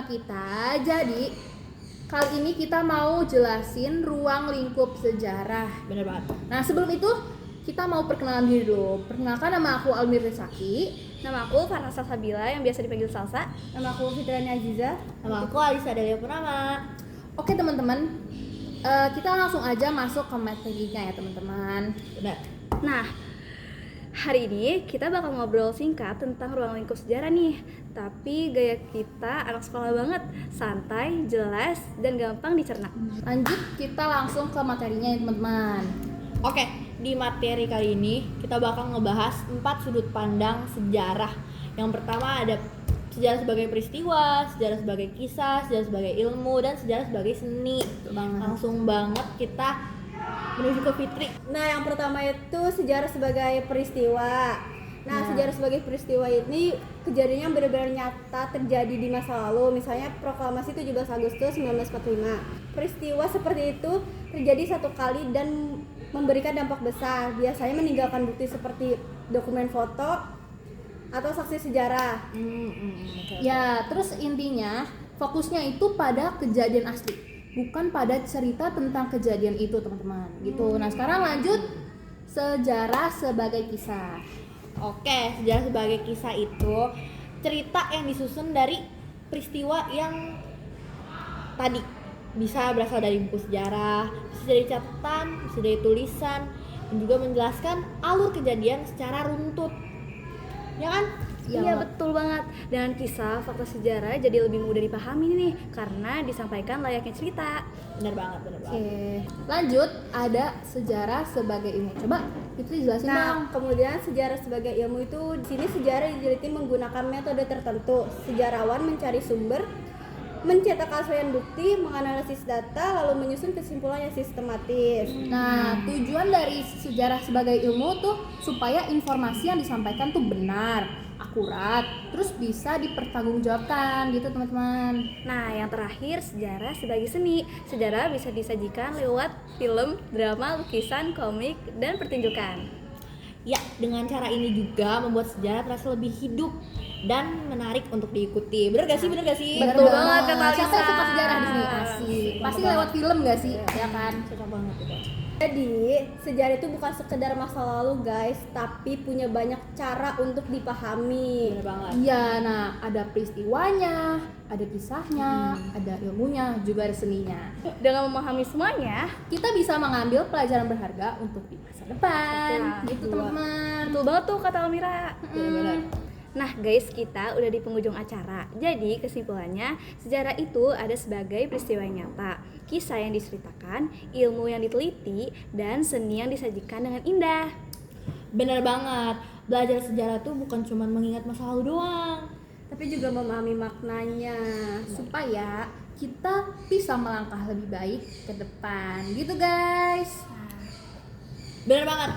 tema kita. Jadi kali ini kita mau jelasin ruang lingkup sejarah. Bener banget. Nah sebelum itu kita mau perkenalan diri dulu. Perkenalkan, nama aku Almir Rizaki. Nama aku Farhasa Sabila yang biasa dipanggil Salsa. Nama aku Fitrani Aziza. Nama aku Alisa Delia Purnama. Oke teman-teman, kita langsung aja masuk ke materinya ya teman-teman. Benar. Nah, hari ini kita bakal ngobrol singkat tentang ruang lingkup sejarah nih. Tapi gaya kita anak sekolah banget, santai, jelas, dan gampang dicerna. Lanjut kita langsung ke materinya ya teman-teman. Oke, di materi kali ini kita bakal ngebahas 4 sudut pandang sejarah. Yang pertama ada sejarah sebagai peristiwa, sejarah sebagai kisah, sejarah sebagai ilmu, dan sejarah sebagai seni. Langsung banget kita menuju ke Fitri. Nah, yang pertama itu sejarah sebagai peristiwa. Nah, sejarah sebagai peristiwa ini kejadian yang benar-benar nyata terjadi di masa lalu. Misalnya proklamasi 17 Agustus 1945. Peristiwa seperti itu terjadi satu kali dan memberikan dampak besar. Biasanya meninggalkan bukti seperti dokumen foto atau saksi sejarah. Ya, terus intinya fokusnya itu pada kejadian asli, bukan pada cerita tentang kejadian itu teman-teman. Gitu. Nah sekarang lanjut sejarah sebagai kisah. Oke, sejarah sebagai kisah itu cerita yang disusun dari peristiwa yang tadi. Bisa berasal dari buku sejarah, bisa dari catatan, bisa dari tulisan, dan juga menjelaskan alur kejadian secara runtut. Ya kan? Iya betul banget. Dengan kisah, fakta sejarah jadi lebih mudah dipahami nih karena disampaikan layaknya cerita. Bener banget, bener banget. Oke, lanjut ada sejarah sebagai ilmu. Coba Fitri jelasin dong. Nah, kemudian sejarah sebagai ilmu itu di sini sejarah diteliti menggunakan metode tertentu. Sejarawan mencari sumber, mencetak keaslian bukti, menganalisis data, lalu menyusun kesimpulan yang sistematis. Nah, tujuan dari sejarah sebagai ilmu tuh supaya informasi yang disampaikan tuh benar, akurat, terus bisa dipertanggungjawabkan gitu teman-teman. Nah, yang terakhir sejarah sebagai seni. Sejarah bisa disajikan lewat film, drama, lukisan, komik, dan pertunjukan. Ya, dengan cara ini juga membuat sejarah terasa lebih hidup dan menarik untuk diikuti. Bener gak sih? Bener gak sih? Betul banget kata Siapa yang Lisa. suka sejarah di sini? Asik. Pasti lewat film gak sih? Ya kan? Cocok banget itu. Jadi, sejarah itu bukan sekedar masa lalu guys, tapi punya banyak cara untuk dipahami. Bener banget. Iya, nah ada peristiwanya, ada kisahnya, ada ilmunya, juga ada seninya. Dengan memahami semuanya, Kita bisa mengambil pelajaran berharga untuk di masa depan. Betul. Gitu teman-teman. betul banget tuh kata Almira. Bener-bener. Nah guys, kita udah di penghujung acara. Jadi kesimpulannya, sejarah itu ada sebagai peristiwa yang nyata, kisah yang diceritakan, ilmu yang diteliti, dan seni yang disajikan dengan indah. Bener banget. Belajar sejarah tuh bukan cuma mengingat masa lalu doang. Tapi juga memahami maknanya. Supaya kita bisa melangkah lebih baik ke depan. Gitu guys. Bener banget.